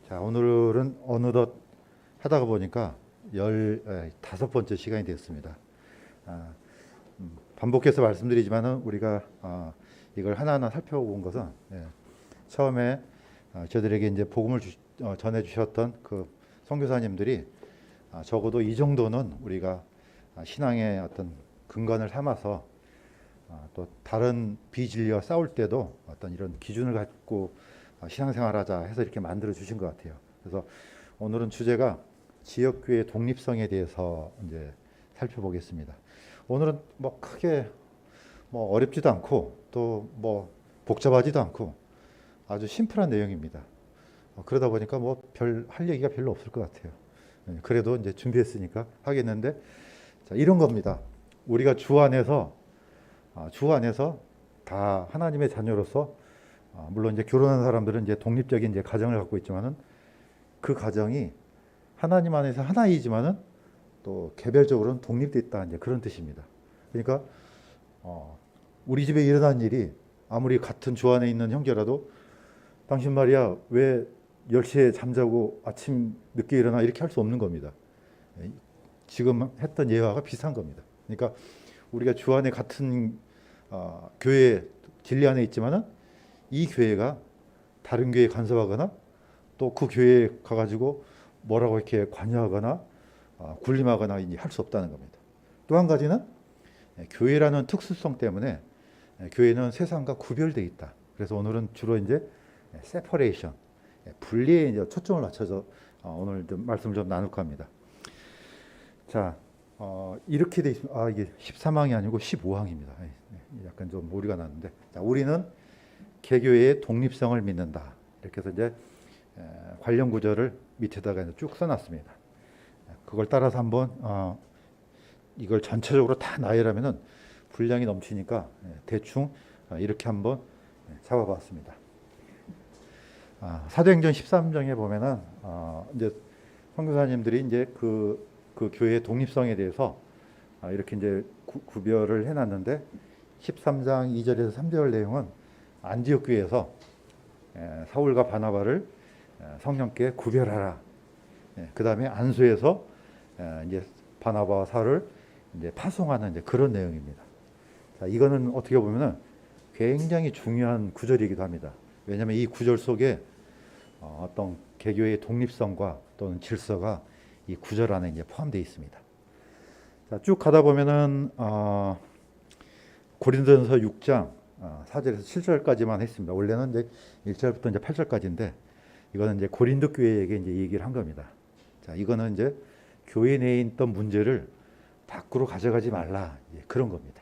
자, 오늘은 어느덧 하다가 보니까 15번째 시간이 됐습니다. 아, 반복해서 말씀드리지만은 우리가 이걸 하나하나 살펴본 것은 처음에 저들에게 이제 복음을 전해 주셨던 그 선교사님들이 적어도 이 정도는 우리가 신앙의 어떤 근간을 삼아서 또 다른 비진리와 싸울 때도 어떤 이런 기준을 갖고 신앙생활하자 해서 이렇게 만들어 주신 것 같아요. 그래서 오늘은 주제가 지역교회 독립성에 대해서 이제 살펴보겠습니다. 오늘은 뭐 크게 뭐 어렵지도 않고 또 뭐 복잡하지도 않고 아주 심플한 내용입니다. 그러다 보니까 뭐 별 할 얘기가 별로 없을 것 같아요. 그래도 이제 준비했으니까 하겠는데, 자, 이런 겁니다. 우리가 주 안에서 다 하나님의 자녀로서 물론 이제 결혼한 사람들은 이제 독립적인 이제 가정을 갖고 있지만은 그 가정이 하나님 안에서 하나이지만은 또 개별적으로는 독립돼 있다, 이제 그런 뜻입니다. 그러니까 우리 집에 일어난 일이 아무리 같은 주 안에 있는 형제라도 당신 말이야 왜 10시에 잠자고 아침 늦게 일어나, 이렇게 할 수 없는 겁니다. 지금 했던 예화가 비슷한 겁니다. 그러니까 우리가 주 안에 같은 교회 진리 안에 있지만은 이 교회가 다른 교회에 간섭하거나 또 그 교회에 가가지고 뭐라고 이렇게 관여하거나 군림하거나 할 수 없다는 겁니다. 또 한 가지는 교회라는 특수성 때문에 교회는 세상과 구별되어 있다. 그래서 오늘은 주로 이제 세퍼레이션, 분리에 이제 초점을 맞춰서 오늘 좀 말씀을 좀 나눌까 합니다. 자, 이렇게 돼 있습니다. 이게 13항이 아니고 15항입니다. 약간 좀 오류가 났는데, 자, 우리는 개교회의 독립성을 믿는다. 이렇게 해서 이제 관련 구절을 밑에다가 쭉 써놨습니다. 그걸 따라서 한번 이걸 전체적으로 다 나열하면은 분량이 넘치니까 대충 이렇게 한번 잡아봤습니다. 사도행전 13장에 보면은 이제 선교사님들이 이제 그 교회의 독립성에 대해서 이렇게 이제 구별을 해놨는데, 13장 2절에서 3절 내용은 안디옥 교회에서 사울과 바나바를 성령께 구별하라. 그 다음에 안수에서 이제 바나바와 사울을 이제 파송하는 이제 그런 내용입니다. 자, 이거는 어떻게 보면은 굉장히 중요한 구절이기도 합니다. 왜냐하면 이 구절 속에 어떤 개교의 독립성과 또는 질서가 이 구절 안에 이제 포함되어 있습니다. 자, 쭉 가다 보면은 고린도전서 6장 4절에서 7절까지만 했습니다. 원래는 이제 1절부터 이제 8절까지인데 이거는 이제 고린도 교회에게 이제 얘기를 한 겁니다. 자, 이거는 이제 교회 내에 있던 문제를 밖으로 가져가지 말라, 그런 겁니다.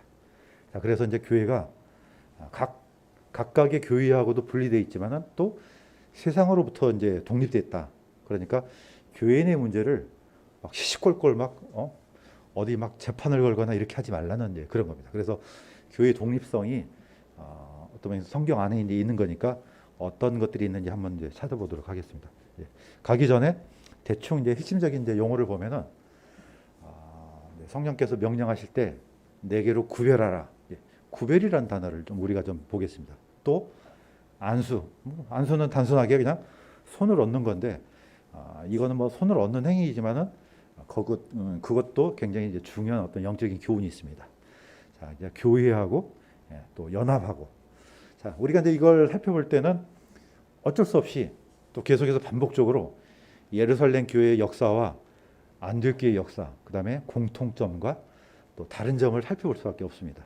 자, 그래서 이제 교회가 각각의 교회하고도 분리되어 있지만은 또 세상으로부터 이제 독립됐다. 그러니까 교회 내 문제를 막 시시콜콜 막 어디 막 재판을 걸거나 이렇게 하지 말라는 이제 그런 겁니다. 그래서 교회 독립성이 어떤 면에서 성경 안에 이제 있는 거니까 어떤 것들이 있는지 한번 이제 찾아보도록 하겠습니다. 가기 전에 대충 이제 핵심적인 이제 용어를 보면은 성령께서 명령하실 때 네 개로 구별하라. 구별이라는 단어를 좀 우리가 좀 보겠습니다. 또 안수는 단순하게 그냥 손을 얻는 건데 이거는 뭐 손을 얻는 행위이지만은 그것도 굉장히 이제 중요한 어떤 영적인 교훈이 있습니다. 자, 이제 교회하고 또 연합하고. 자, 우리가 이제 이걸 살펴볼 때는 어쩔 수 없이 또 계속해서 반복적으로 예루살렘 교회의 역사와 안디옥 교회의 역사, 그 다음에 공통점과 또 다른 점을 살펴볼 수밖에 없습니다.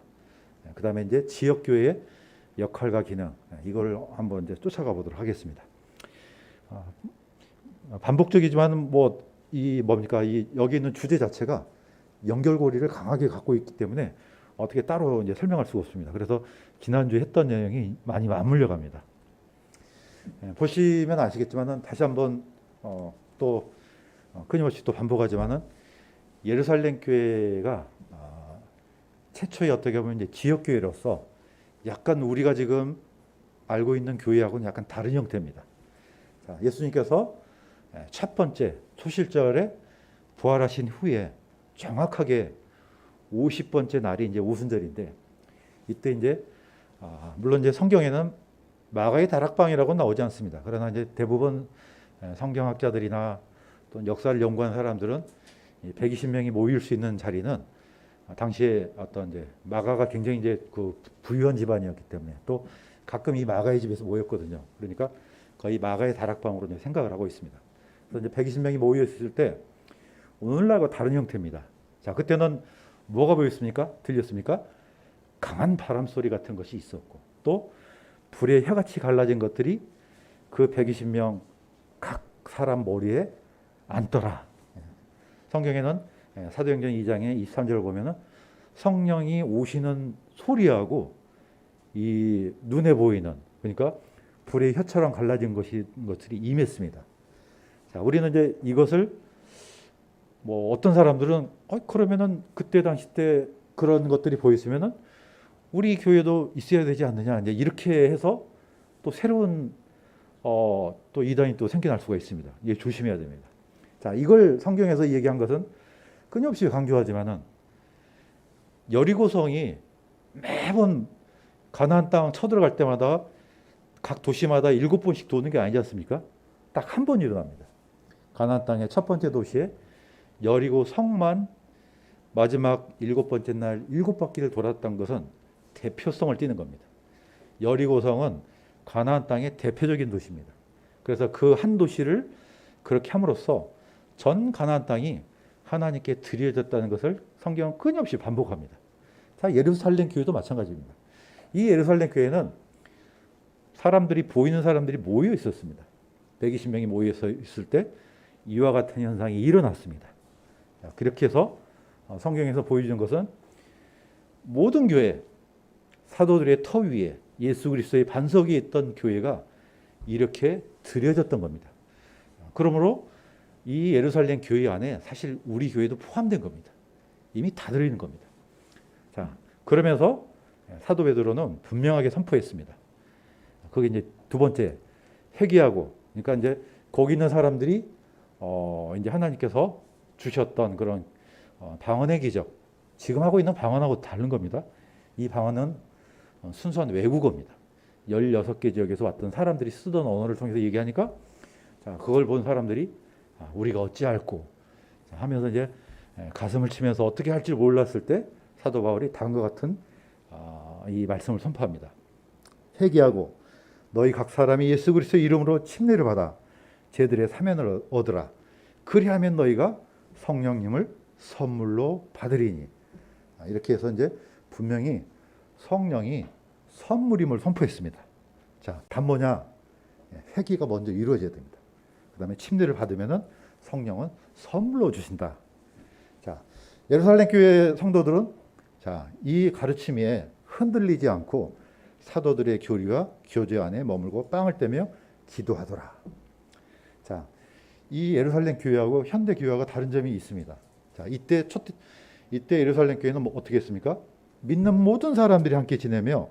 그 다음에 이제 지역 교회의 역할과 기능, 이걸 한번 이제 쫓아가 보도록 하겠습니다. 반복적이지만 여기 있는 주제 자체가 연결고리를 강하게 갖고 있기 때문에 어떻게 따로 이제 설명할 수가 없습니다. 그래서 지난주에 했던 내용이 많이 맞물려 갑니다. 보시면 아시겠지만은 다시 한번 또 끊임없이 또 반복하지만은 예루살렘 교회가 최초의 어떻게 보면 이제 지역 교회로서 약간 우리가 지금 알고 있는 교회하고는 약간 다른 형태입니다. 자, 예수님께서 첫 번째 초실절에 부활하신 후에 정확하게 50번째 날이 이제 오순절인데, 이때 이제 물론 이제 성경에는 마가의 다락방이라고 나오지 않습니다. 그러나 이제 대부분 성경학자들이나 또 역사를 연구한 사람들은 120명이 모일 수 있는 자리는 당시에 어떤 이제 마가가 굉장히 이제 그 부유한 집안이었기 때문에 또 가끔 이 마가의 집에서 모였거든요. 그러니까 거의 마가의 다락방으로 이제 생각을 하고 있습니다. 그래서 이제 120명이 모여 있을 때 오늘날과 다른 형태입니다. 자, 그때는 뭐가 보였습니까? 들렸습니까? 강한 바람 소리 같은 것이 있었고 또 불의 혀같이 갈라진 것들이 그 120명 각 사람 머리에 앉더라. 성경에는 사도행전 2장의 23절을 보면은 성령이 오시는 소리하고 이 눈에 보이는 그러니까 불의 혀처럼 갈라진 것들이 임했습니다. 자, 우리는 이제 이것을 뭐 어떤 사람들은 그러면은 그때 당시 때 그런 것들이 보였으면은 우리 교회도 있어야 되지 않느냐 이제 이렇게 해서 또 새로운 또 이단이 또 생겨날 수가 있습니다. 이게 조심해야 됩니다. 자, 이걸 성경에서 얘기한 것은 끊임없이 강조하지만은 여리고성이 매번 가나안 땅 쳐들어갈 때마다 각 도시마다 7번씩 도는 게 아니지 않습니까? 딱 한 번 일어납니다. 가나안 땅의 첫 번째 도시에 여리고 성만 마지막 7번째 날 7바퀴를 돌았던 것은 대표성을 띠는 겁니다. 여리고성은 가나안 땅의 대표적인 도시입니다. 그래서 그 한 도시를 그렇게 함으로써 전 가나안 땅이 하나님께 드려졌다는 것을 성경은 끊임없이 반복합니다. 자, 예루살렘 교회도 마찬가지입니다. 이 예루살렘 교회는 사람들이 보이는 사람들이 모여 있었습니다. 120명이 모여서 있을 때 이와 같은 현상이 일어났습니다. 자, 그렇게 해서 성경에서 보여주는 것은 모든 교회, 사도들의 터 위에 예수 그리스도의 반석 위에 있던 교회가 이렇게 드려졌던 겁니다. 그러므로 이 예루살렘 교회 안에 사실 우리 교회도 포함된 겁니다. 이미 다 들어있는 겁니다. 자, 그러면서 사도 베드로는 분명하게 선포했습니다. 그게 이제 두 번째 회개하고, 그러니까 이제 거기 있는 사람들이 이제 하나님께서 주셨던 그런 방언의 기적, 지금 하고 있는 방언하고 다른 겁니다. 이 방언은 순수한 외국어입니다. 16개 지역에서 왔던 사람들이 쓰던 언어를 통해서 얘기하니까 자, 그걸 본 사람들이 우리가 어찌할꼬 하면서 이제 가슴을 치면서 어떻게 할지 몰랐을 때 사도 바울이 다음과 같은 이 말씀을 선포합니다. 회개하고 너희 각 사람이 예수 그리스도의 이름으로 침례를 받아 제들의 사면을 얻으라. 그리하면 너희가 성령님을 선물로 받으리니. 이렇게 해서 이제 분명히 성령이 선물임을 선포했습니다. 자, 단 뭐냐? 회개가 먼저 이루어져야 됩니다. 그 다음에 침례를 받으면은 성령은 선물로 주신다. 자, 예루살렘 교회 성도들은 자, 이 가르침에 흔들리지 않고 사도들의 교리와 교제 안에 머물고 빵을 떼며 기도하더라. 자, 이 예루살렘 교회하고 현대 교회가 다른 점이 있습니다. 자, 이때 예루살렘 교회는 뭐 어떻게 했습니까? 믿는 모든 사람들이 함께 지내며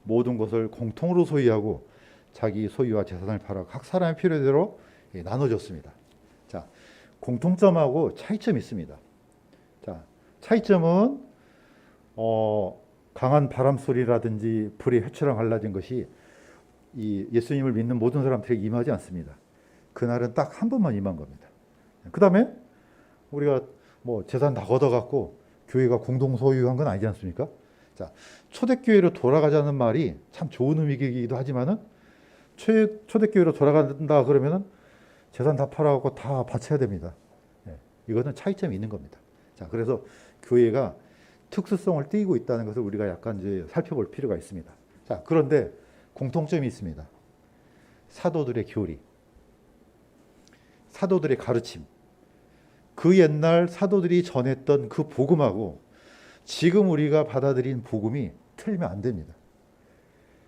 모든 것을 공통으로 소유하고 자기 소유와 재산을 팔아 각 사람의 필요대로 나눠줬습니다. 자, 공통점하고 차이점이 있습니다. 자, 차이점은 강한 바람 소리라든지 불의 혀처럼 갈라진 것이 이 예수님을 믿는 모든 사람들에게 임하지 않습니다. 그날은 딱 한 번만 임한 겁니다. 그 다음에 우리가 뭐 재산 다 걷어갖고 교회가 공동 소유한 건 아니지 않습니까? 자, 초대교회로 돌아가자는 말이 참 좋은 의미이기도 하지만은 초대교회로 돌아간다 그러면은 재산 다 팔아갖고 다 바쳐야 됩니다. 이거는 차이점이 있는 겁니다. 자, 그래서 교회가 특수성을 띠고 있다는 것을 우리가 약간 이제 살펴볼 필요가 있습니다. 자, 그런데 공통점이 있습니다. 사도들의 교리, 사도들의 가르침, 그 옛날 사도들이 전했던 그 복음하고 지금 우리가 받아들인 복음이 틀리면 안 됩니다.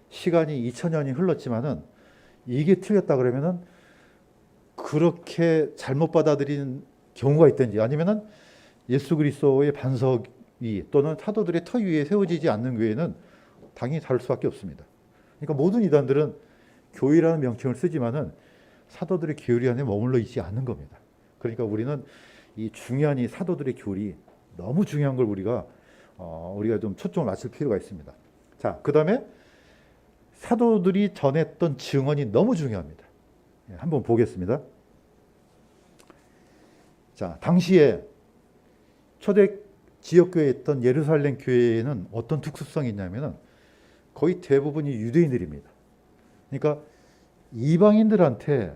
시간이 2000년이 흘렀지만은 이게 틀렸다 그러면은 그렇게 잘못 받아들인 경우가 있든지 아니면은 예수 그리스도의 반석 위 또는 사도들의 터 위에 세워지지 않는 교회는 당연히 다를 수밖에 없습니다. 그러니까 모든 이단들은 교회라는 명칭을 쓰지만은 사도들의 교리 안에 머물러 있지 않는 겁니다. 그러니까 우리는 이 중요한 이 사도들의 교리 너무 중요한 걸 우리가 좀 초점을 맞출 필요가 있습니다. 자, 그 다음에 사도들이 전했던 증언이 너무 중요합니다. 한번 보겠습니다. 자, 당시에 초대 지역교회에 있던 예루살렘 교회에는 어떤 특수성이 있냐면은 거의 대부분이 유대인들입니다. 그러니까 이방인들한테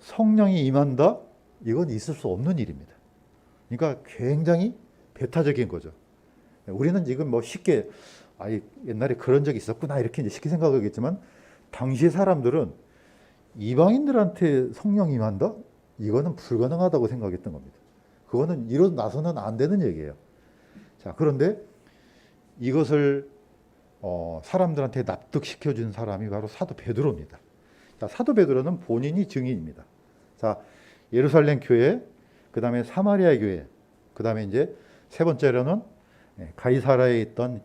성령이 임한다? 이건 있을 수 없는 일입니다. 그러니까 굉장히 배타적인 거죠. 우리는 지금 뭐 쉽게 옛날에 그런 적이 있었구나 이렇게 이제 쉽게 생각하겠지만 당시 사람들은 이방인들한테 성령이 임한다? 이거는 불가능하다고 생각했던 겁니다. 그거는 일어나서는 안 되는 얘기예요. 자, 그런데 이것을 사람들한테 납득시켜준 사람이 바로 사도 베드로입니다. 자, 사도 베드로는 본인이 증인입니다. 자, 예루살렘 교회, 그 다음에 사마리아 교회, 그 다음에 이제 세 번째로는 가이사라에 있던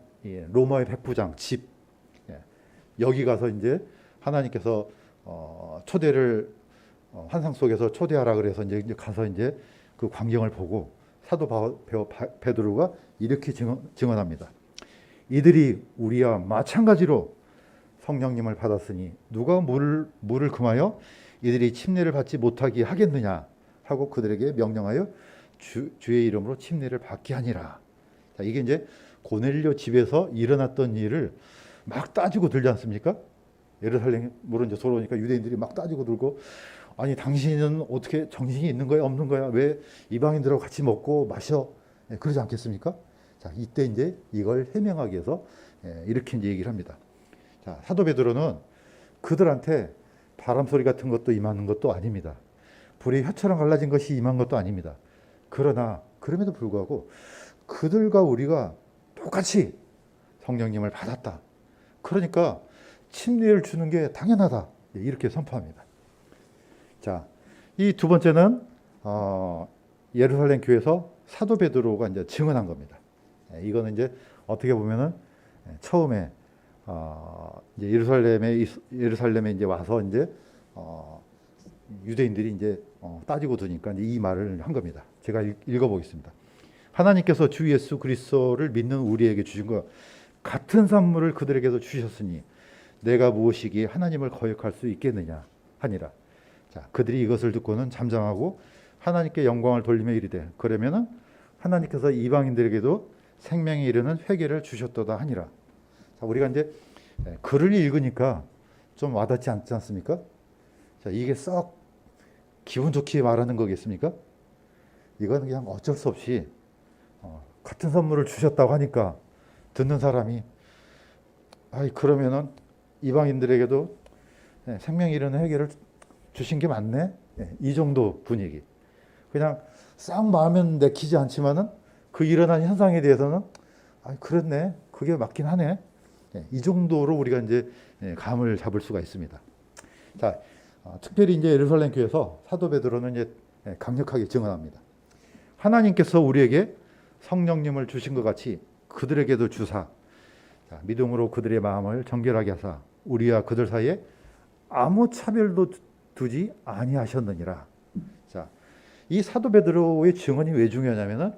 로마의 백부장 집, 여기 가서 이제 하나님께서 초대를 환상 속에서 초대하라 그래서 이제 가서 이제 그 광경을 보고 사도 베드로가 이렇게 증언합니다. 이들이 우리와 마찬가지로 성령님을 받았으니 누가 물을 금하여 이들이 침례를 받지 못하게 하겠느냐 하고 그들에게 명령하여 주의 이름으로 침례를 받게 하니라. 자, 이게 이제 고넬료 집에서 일어났던 일을 막 따지고 들지 않습니까? 예루살렘 물론 이제 서러우니까 유대인들이 막 따지고 들고 아니 당신은 어떻게 정신이 있는 거야 없는 거야 왜 이방인들하고 같이 먹고 마셔 그러지 않겠습니까? 자, 이때 이제 이걸 해명하기 위해서 이렇게 이제 얘기를 합니다. 자, 사도 베드로는 그들한테 바람 소리 같은 것도 임하는 것도 아닙니다. 불의 혀처럼 갈라진 것이 임한 것도 아닙니다. 그러나 그럼에도 불구하고 그들과 우리가 똑같이 성령님을 받았다. 그러니까 침례를 주는 게 당연하다. 이렇게 선포합니다. 자, 이 두 번째는 예루살렘 교회에서 사도 베드로가 이제 증언한 겁니다. 이거는 이제 어떻게 보면은 처음에 이제 예루살렘에 이제 와서 이제 유대인들이 이제 따지고 드니까 이제 이 말을 한 겁니다. 제가 읽어보겠습니다. 하나님께서 주 예수 그리스도를 믿는 우리에게 주신 것 같은 선물을 그들에게도 주셨으니 내가 무엇이기에 하나님을 거역할 수 있겠느냐 하니라. 자, 그들이 이것을 듣고는 잠잠하고 하나님께 영광을 돌리며 이르되 그러면은 하나님께서 이방인들에게도 생명에 이르는 회개를 주셨도다 하니라. 자, 우리가 이제 글을 읽으니까 좀 와닿지 않지 않습니까? 자, 이게 썩 기분 좋게 말하는 거겠습니까? 이건 그냥 어쩔 수 없이 같은 선물을 주셨다고 하니까 듣는 사람이 그러면은 이방인들에게도 생명 이르는 회개를 주신 게 맞네. 이 정도 분위기. 그냥 싹 마음에 내키지 않지만은 그 일어난 현상에 대해서는 그렇네. 그게 맞긴 하네. 이 정도로 우리가 이제 감을 잡을 수가 있습니다. 자, 특별히 이제 예루살렘 교회에서 사도 베드로는 이제 강력하게 증언합니다. 하나님께서 우리에게 성령님을 주신 것 같이 그들에게도 주사 믿음으로 그들의 마음을 정결하게 하사 우리와 그들 사이에 아무 차별도 두지 아니하셨느니라. 자, 이 사도 베드로의 증언이 왜 중요하냐면은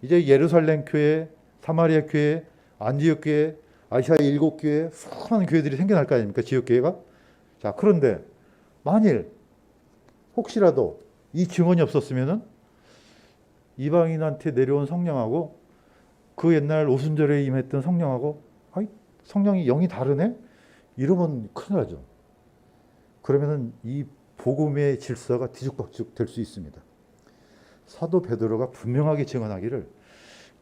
이제 예루살렘 교회, 사마리아 교회, 안디옥 교회, 아시아 7교회 수많은 교회들이 생겨날 거 아닙니까? 지역 교회가. 자, 그런데 만일 혹시라도 이 증언이 없었으면은 이방인한테 내려온 성령하고 그 옛날 오순절에 임했던 성령하고 성령이 영이 다르네? 이러면 큰일 나죠. 그러면은 이 복음의 질서가 뒤죽박죽 될 수 있습니다. 사도 베드로가 분명하게 증언하기를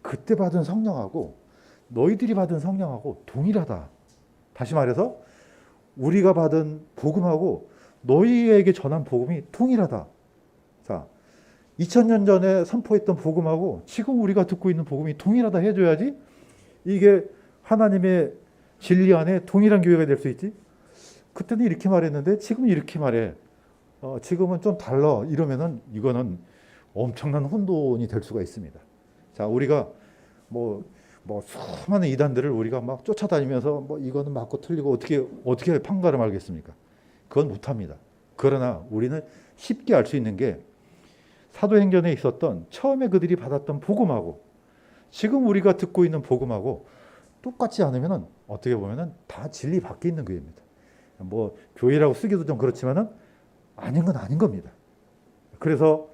그때 받은 성령하고 너희들이 받은 성령하고 동일하다. 다시 말해서 우리가 받은 복음하고 너희에게 전한 복음이 통일하다. 자, 2000년 전에 선포했던 복음하고 지금 우리가 듣고 있는 복음이 동일하다 해줘야지 이게 하나님의 진리 안에 동일한 교회가 될 수 있지. 그때는 이렇게 말했는데 지금은 이렇게 말해. 지금은 좀 달라. 이러면은 이거는 엄청난 혼돈이 될 수가 있습니다. 자, 우리가 뭐 수많은 이단들을 우리가 막 쫓아다니면서 이거는 맞고 틀리고 어떻게 판가름 알겠습니까? 그건 못합니다. 그러나 우리는 쉽게 알 수 있는 게 사도행전에 있었던 처음에 그들이 받았던 복음하고 지금 우리가 듣고 있는 복음하고 똑같지 않으면은 어떻게 보면은 다 진리 밖에 있는 교회입니다. 교회라고 쓰기도 좀 그렇지만은 아닌 건 아닌 겁니다. 그래서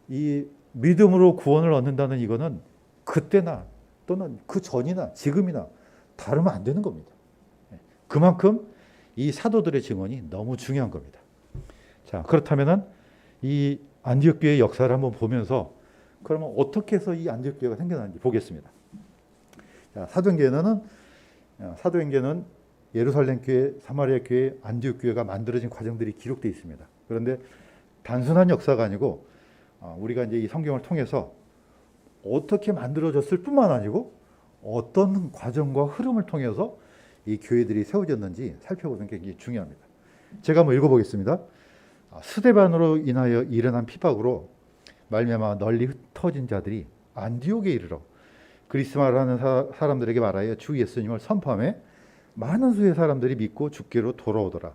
이 믿음으로 구원을 얻는다는 이거는 그때나 또는 그 전이나 지금이나 다르면 안 되는 겁니다. 그만큼 이 사도들의 증언이 너무 중요한 겁니다. 자, 그렇다면은 이 안디옥 교회의 역사를 한번 보면서 그러면 어떻게 해서 이 안디옥 교회가 생겨났는지 보겠습니다. 자, 사도행전은 예루살렘 교회, 사마리아 교회, 안디옥 교회가 만들어진 과정들이 기록되어 있습니다. 그런데 단순한 역사가 아니고 우리가 이제 이 성경을 통해서 어떻게 만들어졌을 뿐만 아니고 어떤 과정과 흐름을 통해서 이 교회들이 세워졌는지 살펴보는 게 굉장히 중요합니다. 제가 한번 읽어보겠습니다. 스데반으로 인하여 일어난 핍박으로 말미암아 널리 흩어진 자들이 안디옥에 이르러 그리스도를 하는 사람들에게 말하여 주 예수님을 선포하며 많은 수의 사람들이 믿고 주께로 돌아오더라.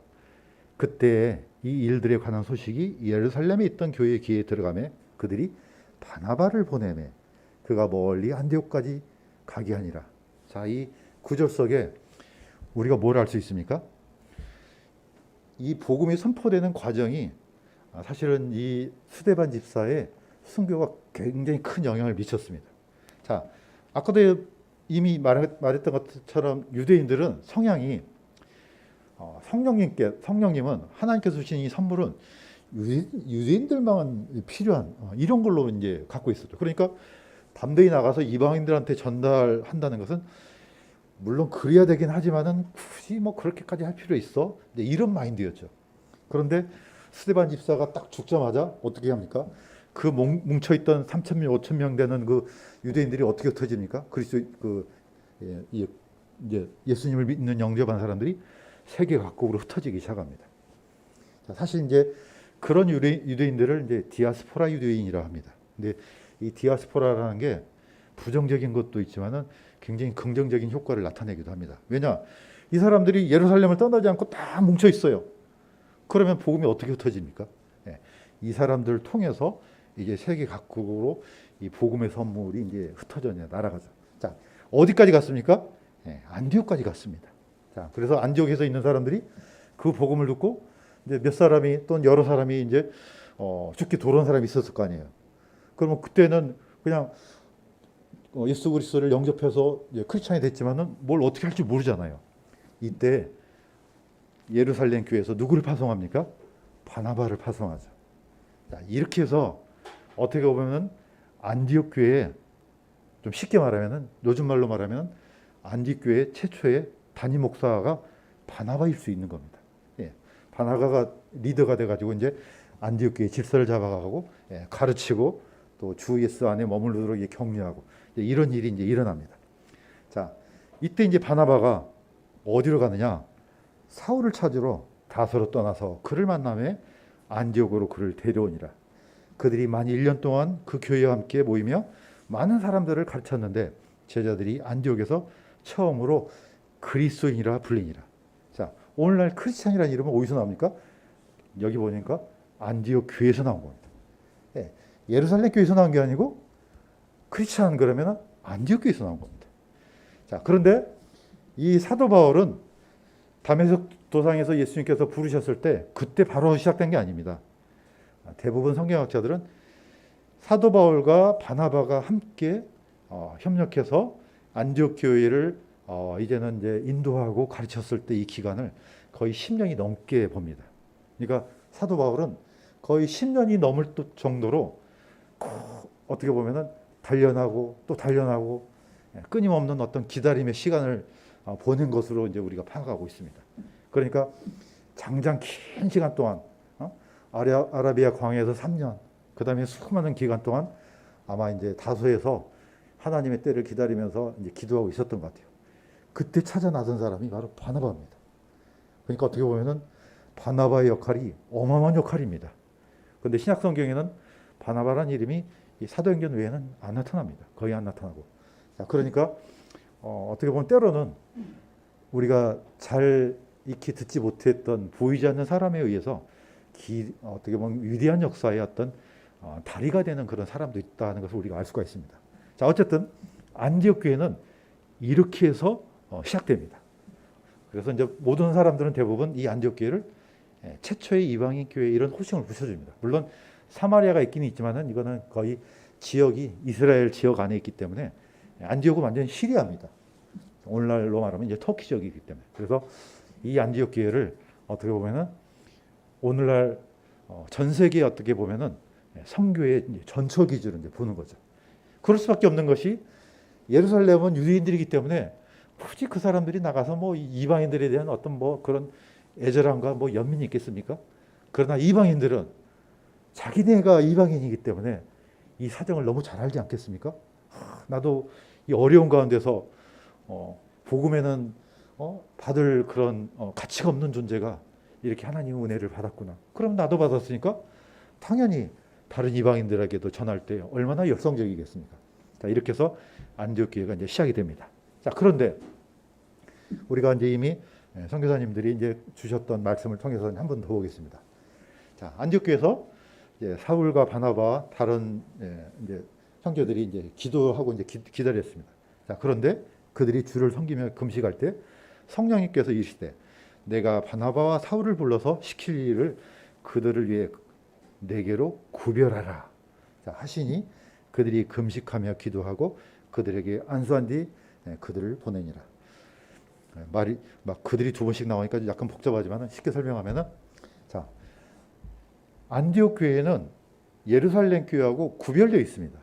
그때 이 일들에 관한 소식이 예루살렘에 있던 교회의 귀에 들어가매 그들이 바나바를 보내매 그가 멀리 안디옥까지 가게 하니라. 자, 이 구절 속에 우리가 뭘 알 수 있습니까? 이 복음이 선포되는 과정이 사실은 이 스데반 집사의 순교가 굉장히 큰 영향을 미쳤습니다. 자, 아까도 이미 말했던 것처럼 유대인들은 성향이 성령님은 하나님께서 주신 이 선물은 유대인들만 필요한 이런 걸로 이제 갖고 있었죠. 그러니까 담대히 나가서 이방인들한테 전달한다는 것은 물론 그래야 되긴 하지만은 굳이 뭐 그렇게까지 할 필요 있어? 이런 마인드였죠. 그런데 스데반 집사가 딱 죽자마자 어떻게 합니까? 그 뭉쳐있던 3,000명, 5,000명 되는 그 유대인들이 어떻게 흩어집니까? 이제 예수님을 믿는 영접한 사람들이 세계 각국으로 흩어지기 시작합니다. 자, 사실 이제 그런 유대인들을 이제 디아스포라 유대인이라 합니다. 근데 이 디아스포라라는 게 부정적인 것도 있지만은 굉장히 긍정적인 효과를 나타내기도 합니다. 왜냐? 이 사람들이 예루살렘을 떠나지 않고 다 뭉쳐 있어요. 그러면 복음이 어떻게 흩어집니까? 이 사람들을 통해서 이제 세계 각국으로 이 복음의 선물이 이제 흩어져 날아가죠. 자, 어디까지 갔습니까? 안디옥까지 갔습니다. 자, 그래서 안디옥에서 있는 사람들이 그 복음을 듣고 이제 몇 사람이 또는 여러 사람이 이제 죽게 돌아온 사람이 있었을 거 아니에요. 그러면 그때는 그냥 예수 그리스도를 영접해서 크리스찬이 됐지만은 뭘 어떻게 할지 모르잖아요. 이때 예루살렘 교회에서 누구를 파송합니까? 바나바를 파송하죠. 자, 이렇게 해서 어떻게 보면 안디옥 교회에 좀 쉽게 말하면은 요즘 말로 말하면 안디옥 교회 최초의 단임 목사가 바나바일 수 있는 겁니다. 바나바가 리더가 돼가지고 이제 안디옥 교회 질서를 잡아가고 가르치고 또 주 예수 안에 머물도록 격려하고 이런 일이 이제 일어납니다. 자, 이때 이제 바나바가 어디로 가느냐? 사울을 찾으러 다소로 떠나서 그를 만나며 안디옥으로 그를 데려오니라. 그들이 만 1년 동안 그 교회와 함께 모이며 많은 사람들을 가르쳤는데 제자들이 안디옥에서 처음으로 그리스도인이라 불리니라. 자, 오늘날 크리스찬이라는 이름은 어디서 나옵니까? 여기 보니까 안디옥 교회에서 나온 겁니다. 예루살렘 교회에서 나온 게 아니고 크리스찬 그러면 안디옥 교회에서 나온 겁니다. 자, 그런데 이 사도 바울은 다메섹 도상에서 예수님께서 부르셨을 때 그때 바로 시작된 게 아닙니다. 대부분 성경학자들은 사도 바울과 바나바가 함께 협력해서 안디옥 교회를 이제는 이제 인도하고 가르쳤을 때 이 기간을 거의 10년이 넘게 봅니다. 그러니까 사도 바울은 거의 10년이 넘을 정도로 어떻게 보면은 단련하고 또 단련하고 끊임없는 어떤 기다림의 시간을 보낸 것으로 이제 우리가 파악하고 있습니다. 그러니까 장장 긴 시간 동안 아라비아 광야에서 3년, 그 다음에 수많은 기간 동안 아마 이제 다소에서 하나님의 때를 기다리면서 이제 기도하고 있었던 것 같아요. 그때 찾아 나선 사람이 바로 바나바입니다. 그러니까 어떻게 보면은 바나바의 역할이 어마어마한 역할입니다. 그런데 신약 성경에는 바나바라는 이름이 이 사도행전 외에는 안 나타납니다. 거의 안 나타나고. 자, 그러니까 어떻게 보면 때로는 우리가 잘 익히 듣지 못했던 보이지 않는 사람에 의해서 어떻게 보면 위대한 역사의 어떤 다리가 되는 그런 사람도 있다는 것을 우리가 알 수가 있습니다. 자, 어쨌든 안디옥 교회는 이렇게 해서 시작됩니다. 그래서 이제 모든 사람들은 대부분 이 안디옥 교회를 최초의 이방인 교회 이런 호칭을 붙여줍니다. 물론 사마리아가 있기는 있지만은 이거는 거의 지역이 이스라엘 지역 안에 있기 때문에 안디옥은 완전 시리아입니다. 오늘날로 말하면 이제 터키 지역이기 때문에. 그래서 이 안디옥 교회를 어떻게 보면은 오늘날 전 세계에 어떻게 보면은 선교의 전처 기준으로 이제 보는 거죠. 그럴 수밖에 없는 것이 예루살렘은 유대인들이기 때문에 굳이 그 사람들이 나가서 뭐 이방인들에 대한 어떤 뭐 그런 애절함과 뭐 연민이 있겠습니까? 그러나 이방인들은 자기네가 이방인이기 때문에 이 사정을 너무 잘 알지 않겠습니까? 나도 이 어려운 가운데서 복음에는 받을 그런 가치가 없는 존재가 이렇게 하나님의 은혜를 받았구나. 그럼 나도 받았으니까 당연히 다른 이방인들에게도 전할 때 얼마나 열성적이겠습니까? 자, 이렇게 해서 안디옥 교회가 이제 시작이 됩니다. 자, 그런데 우리가 이제 이미 선교사님들이 이제 주셨던 말씀을 통해서 한 번 더 보겠습니다. 자, 안디옥 교회에서 이제 사울과 바나바와 다른 이제 선교들이 이제 기도하고 이제 기다렸습니다. 자, 그런데 그들이 주를 섬기며 금식할 때 성령님께서 이르시되 내가 바나바와 사울을 불러서 시킬 일을 그들을 위해 내게로 구별하라. 자, 하시니 그들이 금식하며 기도하고 그들에게 안수한 뒤 그들을 보내니라. 말이 막 그들이 두 번씩 나오니까 약간 복잡하지만 쉽게 설명하면은, 자, 안디옥 교회는 예루살렘 교회하고 구별되어 있습니다.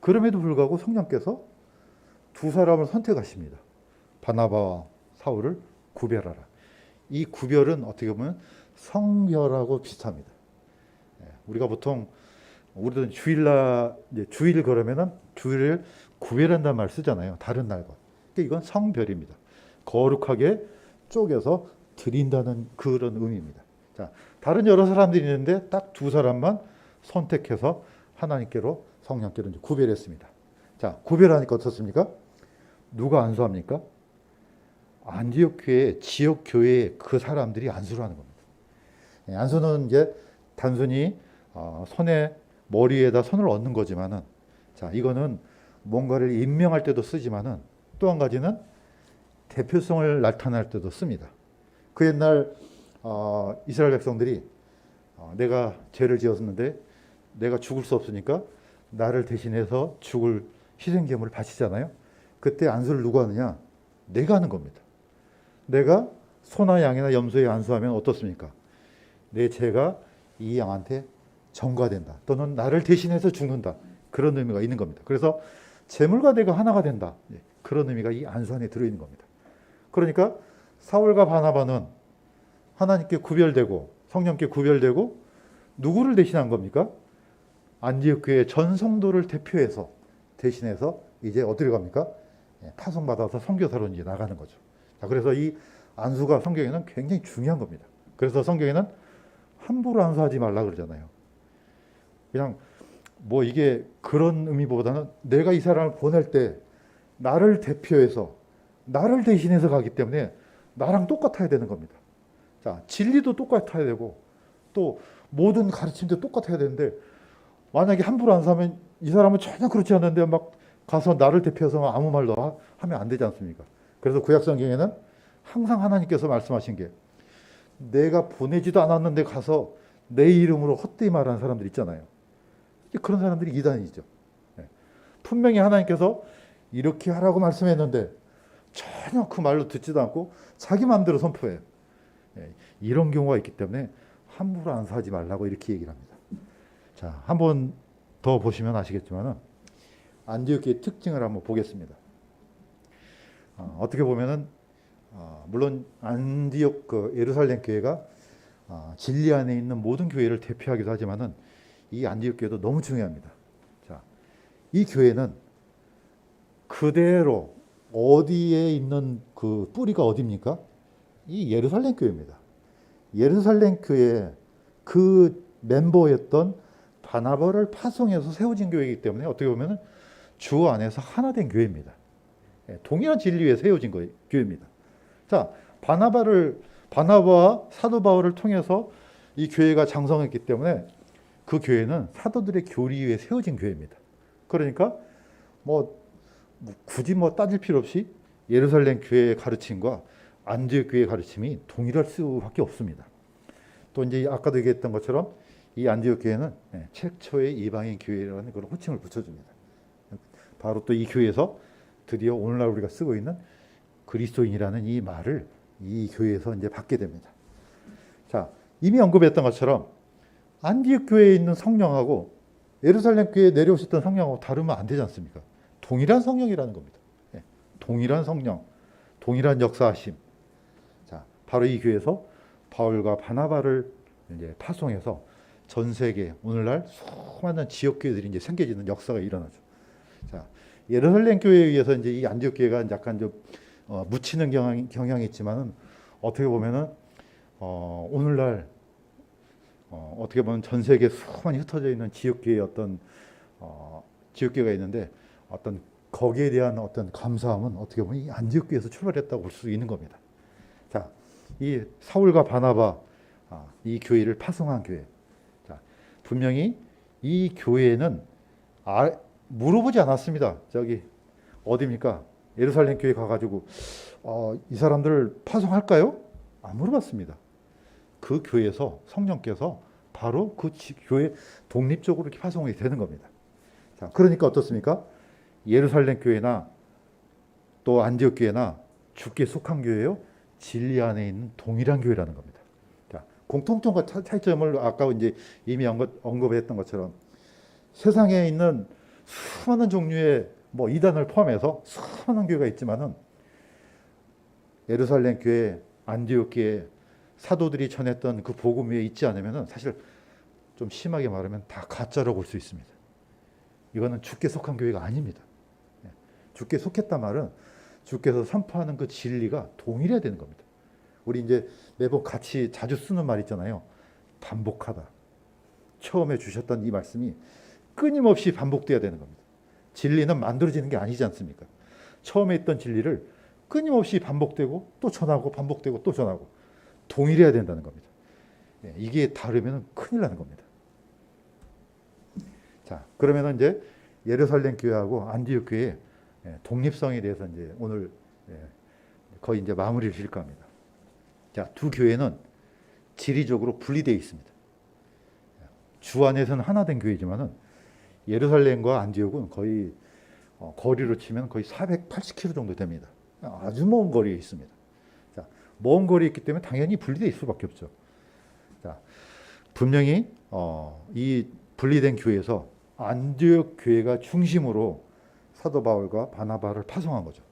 그럼에도 불구하고 성령께서 두 사람을 선택하십니다. 바나바와 사울을 구별하라. 이 구별은 어떻게 보면 성별하고 비슷합니다. 우리가 보통 우리도 주일 그러면은 주일을 구별한다는 말 쓰잖아요. 다른 날과. 이건 성별입니다. 거룩하게 쪼개서 드린다는 그런 의미입니다. 자, 다른 여러 사람들이 있는데 딱 두 사람만 선택해서 하나님께로 성령께로 이제 구별했습니다. 자, 구별하니까 어떻습니까? 누가 안수합니까? 안디옥 교회 지역 교회의 그 사람들이 안수를 하는 겁니다. 안수는 이제 단순히 손에 머리에다 손을 얹는 거지만은, 자, 이거는 뭔가를 임명할 때도 쓰지만은 또 한 가지는 대표성을 나타낼 때도 씁니다. 그 옛날 이스라엘 백성들이 내가 죄를 지었는데 내가 죽을 수 없으니까 나를 대신해서 죽을 희생제물을 바치잖아요. 그때 안수를 누가 하느냐? 내가 하는 겁니다. 내가 소나 양이나 염소에 안수하면 어떻습니까? 내 죄가 이 양한테 전가된다. 또는 나를 대신해서 죽는다. 그런 의미가 있는 겁니다. 그래서 제물과 내가 하나가 된다. 그런 의미가 이 안수 안에 들어있는 겁니다. 그러니까 사울과 바나바는 하나님께 구별되고 성령께 구별되고 누구를 대신한 겁니까? 안디옥 교회 전 성도를 대신해서 이제 어디로 갑니까? 파송받아서 선교사로 이제 나가는 거죠. 자, 그래서 이 안수가 성경에는 굉장히 중요한 겁니다. 그래서 성경에는 함부로 안수하지 말라 그러잖아요. 그냥 뭐 이게 그런 의미보다는 내가 이 사람을 보낼 때 나를 대표해서 나를 대신해서 가기 때문에 나랑 똑같아야 되는 겁니다. 자, 진리도 똑같아야 되고 또 모든 가르침도 똑같아야 되는데 만약에 함부로 안수하면 이 사람은 전혀 그렇지 않은데 막 가서 나를 대표해서 아무 말도 하면 안 되지 않습니까? 그래서 구약 성경에는 항상 하나님께서 말씀하신 게 내가 보내지도 않았는데 가서 내 이름으로 헛되이 말하는 사람들 있잖아요. 그런 사람들이 이단이죠. 분명히 하나님께서 이렇게 하라고 말씀했는데 전혀 그 말로 듣지도 않고 자기 마음대로 선포해요. 이런 경우가 있기 때문에 함부로 안수하지 말라고 이렇게 얘기를 합니다. 자, 한번 더 보시면 아시겠지만은 안디옥 교회의 특징을 한번 보겠습니다. 어떻게 보면은 물론 안디옥 예루살렘 교회가 진리 안에 있는 모든 교회를 대표하기도 하지만은 이 안디옥 교회도 너무 중요합니다. 자, 이 교회는 그대로 어디에 있는 그 뿌리가 어디입니까? 이 예루살렘 교회입니다. 예루살렘 교회 그 멤버였던 바나바를 파송해서 세워진 교회이기 때문에 어떻게 보면 주 안에서 하나 된 교회입니다. 동일한 진리 위에 세워진 교회입니다. 자, 바나바와 사도 바울을 통해서 이 교회가 장성했기 때문에 그 교회는 사도들의 교리 위에 세워진 교회입니다. 그러니까 굳이 따질 필요 없이 예루살렘 교회의 가르침과 안디옥 교회의 가르침이 동일할 수밖에 없습니다. 또 이제 아까도 얘기했던 것처럼 이 안디옥 교회는 최초의 이방인 교회라는 그런 호칭을 붙여줍니다. 바로 또 이 교회에서 드디어 오늘날 우리가 쓰고 있는 그리스도인이라는 이 말을 이 교회에서 이제 받게 됩니다. 자, 이미 언급했던 것처럼 안디옥 교회에 있는 성령하고 예루살렘 교회에 내려오셨던 성령하고 다르면 안 되지 않습니까? 동일한 성령이라는 겁니다. 동일한 성령, 동일한 역사하심. 자, 바로 이 교회에서 바울과 바나바를 이제 파송해서 전 세계 오늘날 수많은 지역 교회들이 이제 생겨지는 역사가 일어나죠. 자, 예루살렘 교회에 의해서 이제 이 안디옥 교회가 약간 좀 묻히는 경향이 있지만은 어떻게 보면은 오늘날 어떻게 보면 전 세계 수많이 흩어져 있는 지역교회의 어떤 지역교회가 있는데 어떤 거기에 대한 어떤 감사함은 어떻게 보면 이 안디옥 교회에서 출발했다고 볼 수 있는 겁니다. 자, 이 사울과 바나바 이 교회를 파송한 교회. 자, 분명히 이 교회는 물어보지 않았습니다. 저기 어디입니까? 예루살렘 교회 가가지고 이 사람들을 파송할까요? 안 물어봤습니다. 그 교회에서 성령께서 바로 그 교회 독립적으로 이렇게 파송이 되는 겁니다. 자, 그러니까 어떻습니까? 예루살렘 교회나 또 안디옥 교회나 주께 속한 교회요, 진리 안에 있는 동일한 교회라는 겁니다. 자, 공통점과 차이점을 아까 이제 이미 언급했던 것처럼 세상에 있는 수많은 종류의 이단을 포함해서 수많은 교회가 있지만은 예루살렘 교회, 안디옥 교회 사도들이 전했던 그 복음 위에 있지 않으면은 사실 좀 심하게 말하면 다 가짜라고 볼 수 있습니다. 이거는 주께 속한 교회가 아닙니다. 주께 속했단 말은 주께서 선포하는 그 진리가 동일해야 되는 겁니다. 우리 이제 매번 같이 자주 쓰는 말 있잖아요. 반복하다. 처음에 주셨던 이 말씀이 끊임없이 반복돼야 되는 겁니다. 진리는 만들어지는 게 아니지 않습니까? 처음에 있던 진리를 끊임없이 반복되고 또 전하고 반복되고 또 전하고 동일해야 된다는 겁니다. 이게 다르면 큰일 나는 겁니다. 자, 그러면 이제 예루살렘 교회하고 안디옥 교회의 독립성에 대해서 이제 오늘 거의 이제 마무리를 지을까 합니다. 자, 두 교회는 지리적으로 분리되어 있습니다. 주 안에서는 하나 된 교회지만은 예루살렘과 안디옥은 거의 거리로 치면 거의 480km 정도 됩니다. 아주 먼 거리에 있습니다. 자, 먼 거리에 있기 때문에 당연히 분리될 수밖에 없죠. 자, 분명히 이 분리된 교회에서 안디옥 교회가 중심으로 사도 바울과 바나바를 파송한 거죠.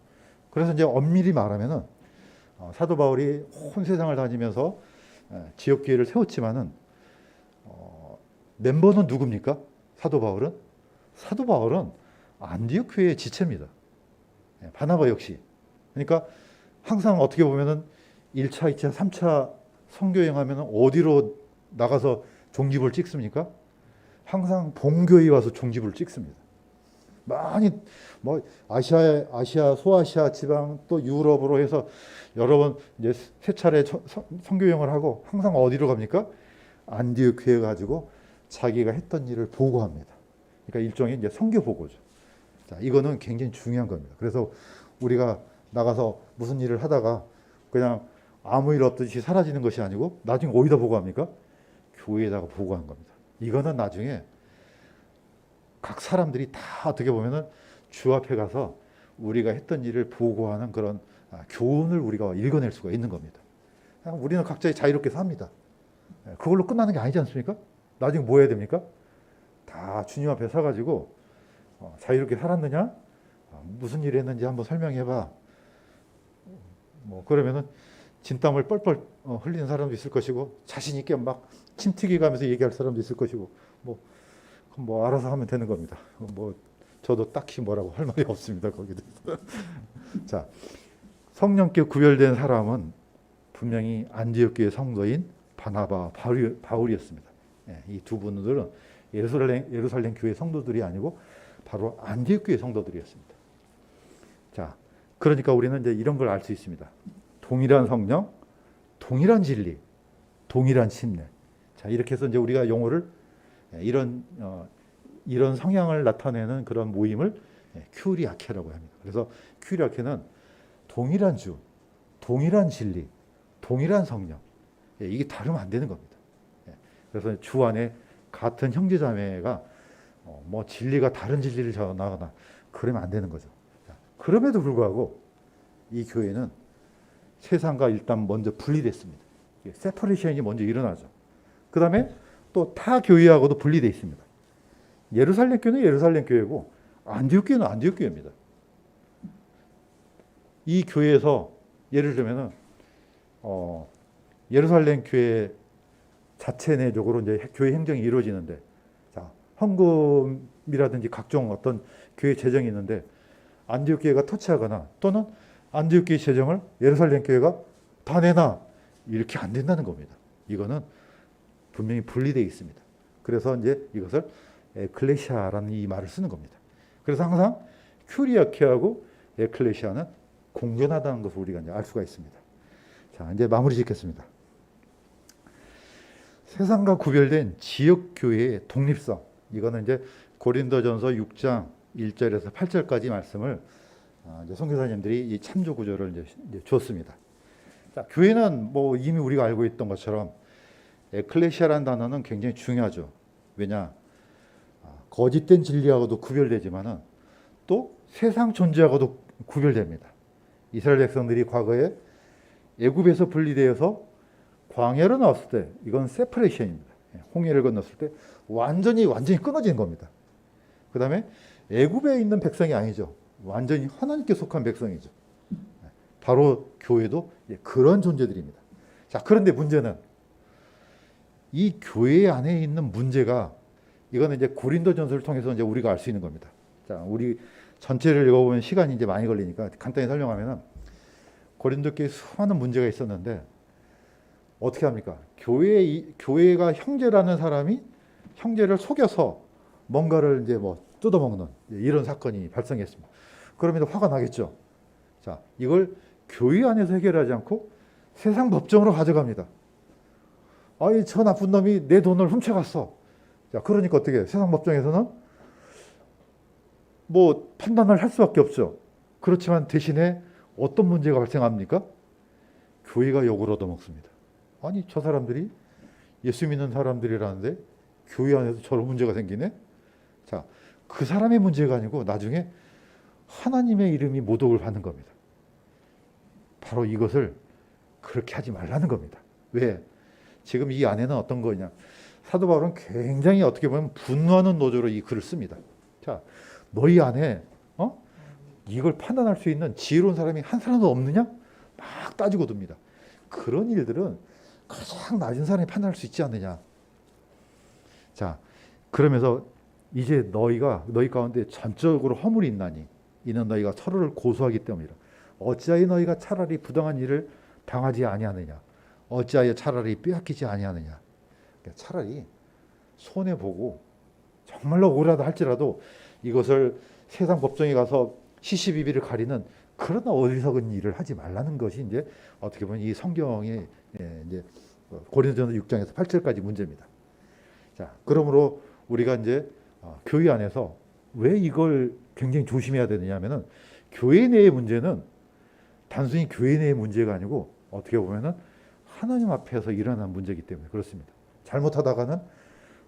그래서 이제 엄밀히 말하면은 사도 바울이 온 세상을 다니면서 지역 교회를 세웠지만은 멤버는 누굽니까? 사도 바울은 안디옥 교회의 지체입니다. 바나바 역시. 그러니까 항상 어떻게 보면은 1차, 2차, 3차 선교여행 하면은 어디로 나가서 종지부를 찍습니까? 항상 본교회에 와서 종지부를 찍습니다. 많이 아시아, 소아시아 지방 또 유럽으로 해서 여러 번 이제 세 차례 선교여행을 하고 항상 어디로 갑니까? 안디옥 교회 가지고 자기가 했던 일을 보고합니다. 그러니까 일종의 이제 선교 보고죠. 자, 이거는 굉장히 중요한 겁니다. 그래서 우리가 나가서 무슨 일을 하다가 그냥 아무 일 없듯이 사라지는 것이 아니고 나중에 어디다 보고합니까? 교회에다가 보고하는 겁니다. 이거는 나중에 각 사람들이 다 어떻게 보면은 주 앞에 가서 우리가 했던 일을 보고하는 그런 교훈을 우리가 읽어낼 수가 있는 겁니다. 우리는 각자 자유롭게 삽니다. 그걸로 끝나는 게 아니지 않습니까? 나중에 뭐 해야 됩니까? 다 주님 앞에 서가지고 자유롭게 살았느냐? 무슨 일을 했는지 한번 설명해봐. 그러면은 진땀을 뻘뻘 흘리는 사람도 있을 것이고 자신 있게 막 침튀기 가면서 얘기할 사람도 있을 것이고 알아서 하면 되는 겁니다. 저도 딱히 뭐라고 할 말이 없습니다. 거기에 대해서. 자, 성령께 구별된 사람은 분명히 안디옥 교회 성도인 바나바, 바울이었습니다. 이 두 분들은 예루살렘 교회 성도들이 아니고 바로 안디옥 교회 성도들이었습니다. 자, 그러니까 우리는 이제 이런 걸 알 수 있습니다. 동일한 성령, 동일한 진리, 동일한 신뢰. 자, 이렇게 해서 이제 우리가 용어를 이런 성향을 나타내는 그런 모임을 큐리아케라고 합니다. 그래서 큐리아케는 동일한 주, 동일한 진리, 동일한 성령. 이게 다르면 안 되는 겁니다. 그래서 주 안에 같은 형제자매가 뭐 진리가 다른 진리를 전하거나 그러면 안 되는 거죠. 자, 그럼에도 불구하고 이 교회는 세상과 일단 먼저 분리됐습니다. 세퍼레이션이 먼저 일어나죠. 그 다음에 또 타 교회하고도 분리되어 있습니다. 예루살렘 교회는 예루살렘 교회고 안디옥 교회는 안디옥 교회입니다. 이 교회에서 예를 들면은 예루살렘 교회 자체 내적으로 이제 교회 행정이 이루어지는데, 자, 헌금이라든지 각종 어떤 교회 재정이 있는데 안디옥 교회가 터치하거나 또는 안디옥 교회 재정을 예루살렘 교회가 다 내놔, 이렇게 안 된다는 겁니다. 이거는 분명히 분리되어 있습니다. 그래서 이제 이것을 에클레시아라는 이 말을 쓰는 겁니다. 그래서 항상 큐리아케하고 에클레시아는 공존하다는 것을 우리가 이제 알 수가 있습니다. 자, 이제 마무리 짓겠습니다. 세상과 구별된 지역 교회의 독립성, 이거는 이제 고린도전서 6장 1절에서 8절까지 말씀을 이제 선교사님들이 이 참조 구조를 이제 줬습니다. 자, 교회는 뭐 이미 우리가 알고 있던 것처럼 에클레시아라는 단어는 굉장히 중요하죠. 왜냐, 거짓된 진리하고도 구별되지만은 또 세상 존재하고도 구별됩니다. 이스라엘 백성들이 과거에 애굽에서 분리되어서 광야로 나왔을 때 이건 세퍼레이션입니다. 홍해를 건넜을 때 완전히 끊어진 겁니다. 그 다음에 애굽에 있는 백성이 아니죠. 완전히 하나님께 속한 백성이죠. 바로 교회도 그런 존재들입니다. 자, 그런데 문제는 이 교회 안에 있는 문제가, 이거는 이제 고린도전서를 통해서 이제 우리가 알 수 있는 겁니다. 자, 우리 전체를 읽어보면 시간이 이제 많이 걸리니까 간단히 설명하면은, 고린도교회에 수많은 문제가 있었는데 어떻게 합니까? 교회가 형제라는 사람이 형제를 속여서 뭔가를 이제 뭐 뜯어먹는 이런 사건이 발생했습니다. 그러면 화가 나겠죠. 자, 이걸 교회 안에서 해결하지 않고 세상 법정으로 가져갑니다. 아이, 저 나쁜 놈이 내 돈을 훔쳐갔어. 자, 그러니까 어떻게 해요? 세상 법정에서는 뭐 판단을 할 수밖에 없죠. 그렇지만 대신에 어떤 문제가 발생합니까? 교회가 욕을 얻어먹습니다. 아니, 저 사람들이 예수 믿는 사람들이라는데 교회 안에서 저런 문제가 생기네? 자, 그 사람의 문제가 아니고 나중에 하나님의 이름이 모독을 받는 겁니다. 바로 이것을 그렇게 하지 말라는 겁니다. 왜? 지금 이 안에는 어떤 거냐? 사도 바울은 굉장히 어떻게 보면 분노하는 노조로 이 글을 씁니다. 자, 너희 안에 이걸 판단할 수 있는 지혜로운 사람이 한 사람도 없느냐? 막 따지고 듭니다. 그런 일들은 가장 낮은 사람이 판단할 수 있지 않느냐? 자, 그러면서 이제 너희 가운데 전적으로 허물이 있나니 이는 너희가 서로를 고소하기 때문이라. 어찌하여 너희가 차라리 부당한 일을 당하지 아니하느냐? 어찌하여 차라리 빼앗기지 아니하느냐? 그러니까 차라리 손해 보고 정말로 억울하다 할지라도 이것을 세상 법정에 가서 시시비비를 가리는 그런 어리석은 일을 하지 말라는 것이 이제 어떻게 보면 이 성경의 이제 고린도전서 6장에서 8절까지 문제입니다. 자, 그러므로 우리가 이제 교회 안에서 왜 이걸 굉장히 조심해야 되느냐면은, 교회 내의 문제는 단순히 교회 내의 문제가 아니고 어떻게 보면은 하나님 앞에서 일어난 문제이기 때문에 그렇습니다. 잘못하다가는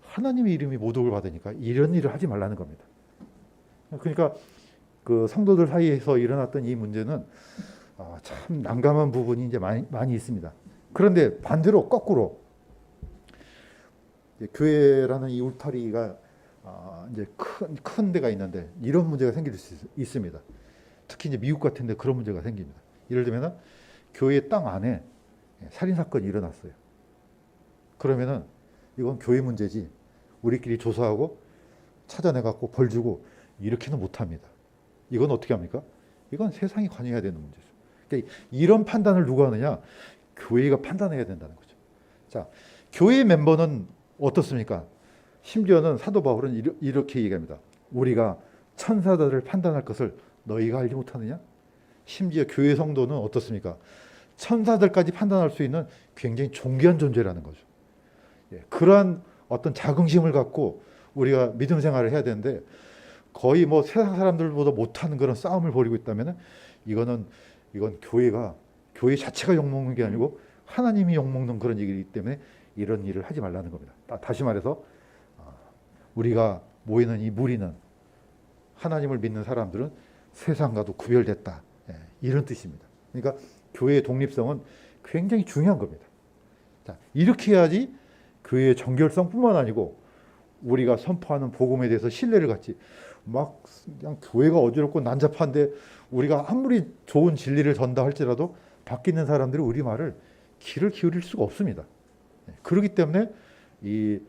하나님의 이름이 모독을 받으니까 이런 일을 하지 말라는 겁니다. 그러니까 그 성도들 사이에서 일어났던 이 문제는 참 난감한 부분이 이제 많이 있습니다. 그런데 반대로 거꾸로 교회라는 이 울타리가 이제 큰 데가 있는데 이런 문제가 생길 수 있습니다. 특히 이제 미국 같은 데 그런 문제가 생깁니다. 예를 들면 교회 땅 안에 살인 사건이 일어났어요. 그러면은 이건 교회 문제지 우리끼리 조사하고 찾아내 갖고 벌 주고 이렇게는 못 합니다. 이건 어떻게 합니까? 이건 세상이 관여해야 되는 문제죠. 그러니까 이런 판단을 누가 하느냐? 교회가 판단해야 된다는 거죠. 자, 교회 멤버는 어떻습니까? 심지어는 사도 바울은 이렇게 얘기합니다. 우리가 천사들을 판단할 것을 너희가 알지 못하느냐? 심지어 교회 성도는 어떻습니까? 천사들까지 판단할 수 있는 굉장히 존귀한 존재라는 거죠. 그러한 어떤 자긍심을 갖고 우리가 믿음 생활을 해야 되는데, 거의 뭐 세상 사람들보다 못하는 그런 싸움을 벌이고 있다면 이건 교회 자체가 욕먹는 게 아니고 하나님이 욕먹는 그런 얘기이기 때문에 이런 일을 하지 말라는 겁니다. 다시 말해서 우리가 모이는 이 무리는 하나님을 믿는 사람들은 세상과도 구별됐다. 이런 뜻입니다. 그러니까 교회의 독립성은 굉장히 중요한 겁니다. 자, 이렇게 해야지 교회의 정결성뿐만 아니고 우리가 선포하는 복음에 대해서 신뢰를 갖지. 막 그냥 교회가 어지럽고 난잡한데 우리가 아무리 좋은 진리를 전달할지라도 밖에 있는 사람들이 우리 말을 귀를 기울일 수가 없습니다. 그렇기 때문에 이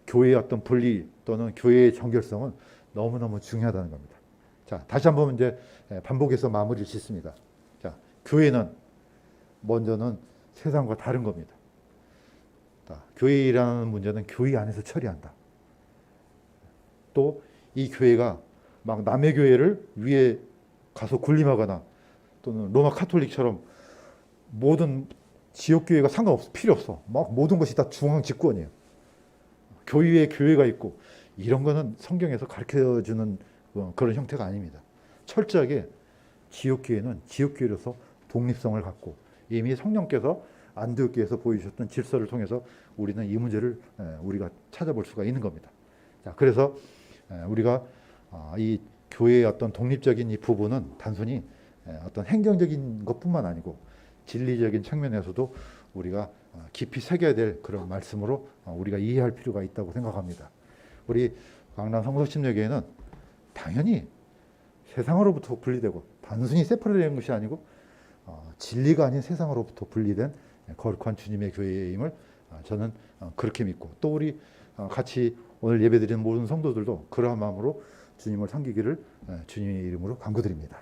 교회의 어떤 분리 또는 교회의 정결성은 너무너무 중요하다는 겁니다. 자, 다시 한번 이제 반복해서 마무리를 짓습니다. 자, 교회는 먼저는 세상과 다른 겁니다. 자, 교회라는 문제는 교회 안에서 처리한다. 또 이 교회가 막 남의 교회를 위에 가서 군림하거나 또는 로마 카톨릭처럼 모든 지역 교회가 상관없어, 필요 없어. 막 모든 것이 다 중앙 집권이에요. 교회에 교회가 있고 이런 거는 성경에서 가르쳐주는 그런 형태가 아닙니다. 철저하게 지역 교회는 지역 교회로서 독립성을 갖고 이미 성령께서 안디옥 교회에서 보여주셨던 질서를 통해서 우리는 이 문제를 우리가 찾아볼 수가 있는 겁니다. 자, 그래서 우리가 이 교회의 어떤 독립적인 이 부분은 단순히 어떤 행정적인 것뿐만 아니고 진리적인 측면에서도 우리가 깊이 새겨야 될 그런 말씀으로 우리가 이해할 필요가 있다고 생각합니다. 우리 강남 성서심리교회는 당연히 세상으로부터 분리되고 단순히 세퍼레이트된 것이 아니고 진리가 아닌 세상으로부터 분리된 거룩한 주님의 교회임을 저는 그렇게 믿고 또 우리 같이 오늘 예배드리는 모든 성도들도 그러한 마음으로 주님을 섬기기를 주님의 이름으로 간구드립니다.